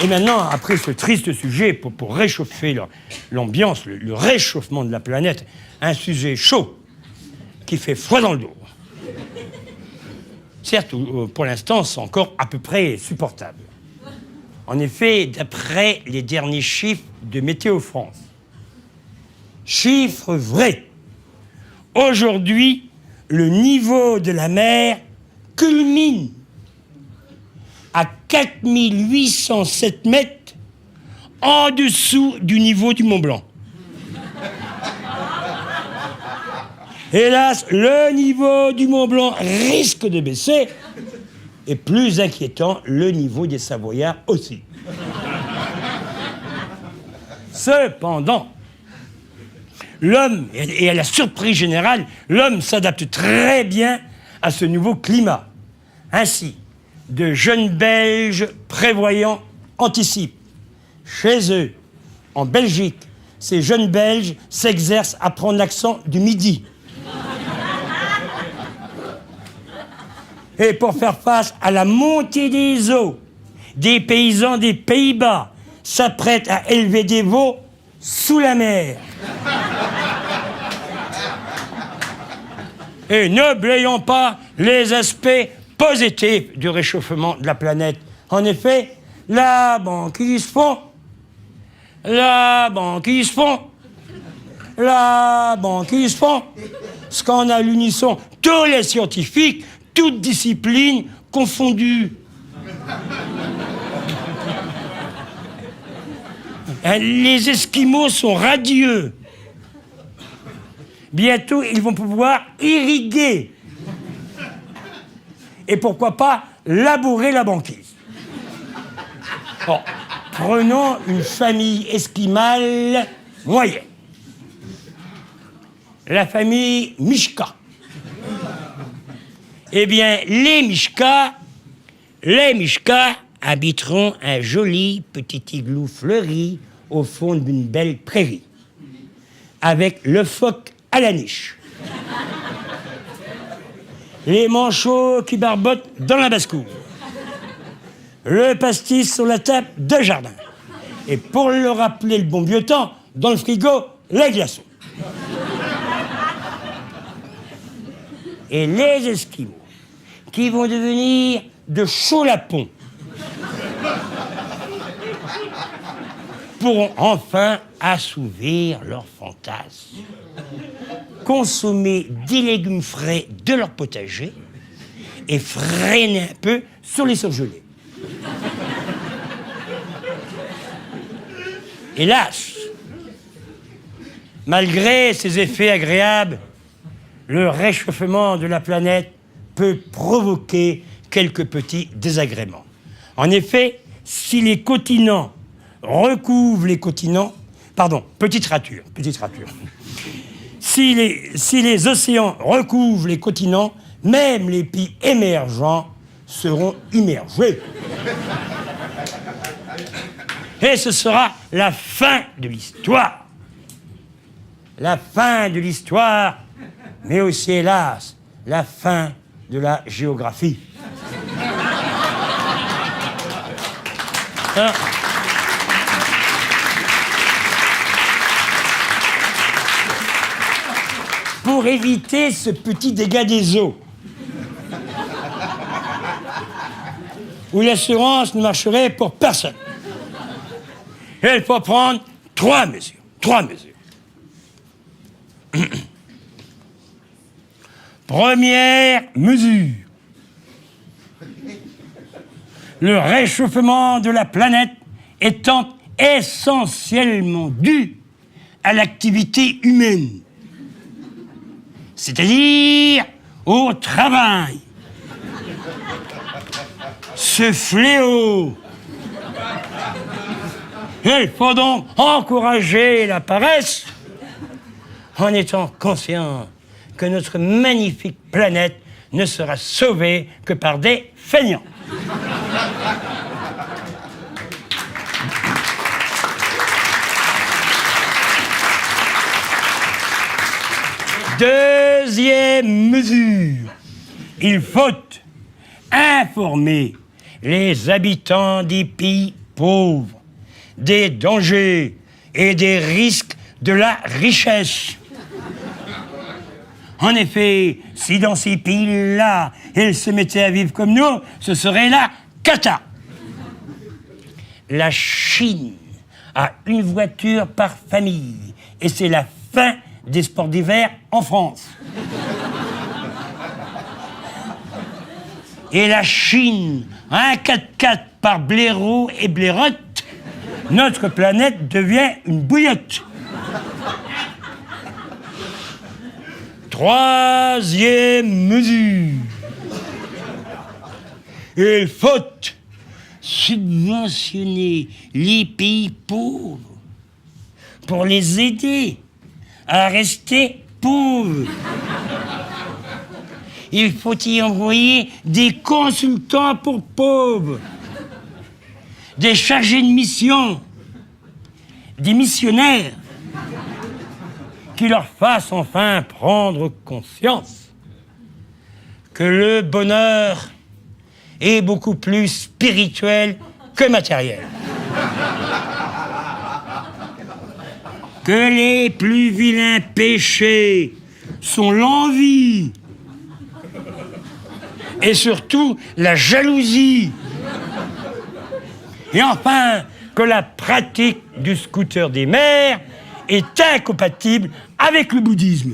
Et maintenant, après ce triste sujet, pour réchauffer l'ambiance, le réchauffement de la planète, un sujet chaud qui fait froid dans le dos. Certes, pour l'instant, c'est encore à peu près supportable. En effet, d'après les derniers chiffres de Météo France, chiffres vrais, aujourd'hui, le niveau de la mer culmine à 4807 mètres en dessous du niveau du Mont Blanc. Hélas, le niveau du Mont Blanc risque de baisser, et plus inquiétant, le niveau des Savoyards aussi. Cependant, l'homme, et à la surprise générale, l'homme s'adapte très bien à ce nouveau climat. Ainsi, de jeunes Belges prévoyants anticipent. Chez eux, en Belgique, ces jeunes Belges s'exercent à prendre l'accent du midi. Et pour faire face à la montée des eaux, des paysans des Pays-Bas s'apprêtent à élever des veaux sous la mer. Et n'oublions pas les aspects positifs du réchauffement de la planète. En effet, la banquise fond, la banquise fond, la banquise fond. Ce qu'on a à l'unisson, tous les scientifiques, toutes disciplines confondues. Les Esquimaux sont radieux. Bientôt, ils vont pouvoir irriguer. Et pourquoi pas labourer la banquise. Bon, prenons une famille esquimale moyenne. La famille Mishka. Eh bien, les Mishka habiteront un joli petit igloo fleuri au fond d'une belle prairie, avec le phoque à la niche, les manchots qui barbotent dans la basse-cour, le pastis sur la table de jardin, et pour le rappeler le bon vieux temps, dans le frigo, les glaçons. Et les Esquimaux, qui vont devenir de chauds lapons, pourront enfin assouvir leurs fantasmes. Consommer des légumes frais de leur potager et freiner un peu sur les surgelés. Hélas, malgré ces effets agréables, le réchauffement de la planète peut provoquer quelques petits désagréments. En effet, si les continents recouvrent les continents... Pardon, petite rature. Si les océans recouvrent les continents, même les pays émergents seront immergés. Et ce sera la fin de l'histoire. La fin de l'histoire, mais aussi, hélas, la fin de la géographie. Hein? Pour éviter ce petit dégât des eaux, où l'assurance ne marcherait pour personne, il faut prendre trois mesures. Première mesure. Le réchauffement de la planète étant essentiellement dû à l'activité humaine, c'est-à-dire au travail. Ce fléau. Il faut donc encourager la paresse en étant conscient que notre magnifique planète ne sera sauvée que par des feignants. Deuxième mesure, il faut informer les habitants des pays pauvres, des dangers et des risques de la richesse. En effet, si dans ces pays-là, ils se mettaient à vivre comme nous, ce serait la cata. La Chine a une voiture par famille et c'est la fin des sports d'hiver en France. Et la Chine a un 4x4 par blaireau et blairotte. Notre planète devient une bouillotte. Troisième mesure. Il faut subventionner les pays pauvres pour les aider à rester pauvres. Il faut y envoyer des consultants pour pauvres, des chargés de mission, des missionnaires qui leur fassent enfin prendre conscience que le bonheur est beaucoup plus spirituel que matériel. Que les plus vilains péchés sont l'envie et surtout la jalousie. Et enfin, que la pratique du scooter des mers est incompatible avec le bouddhisme.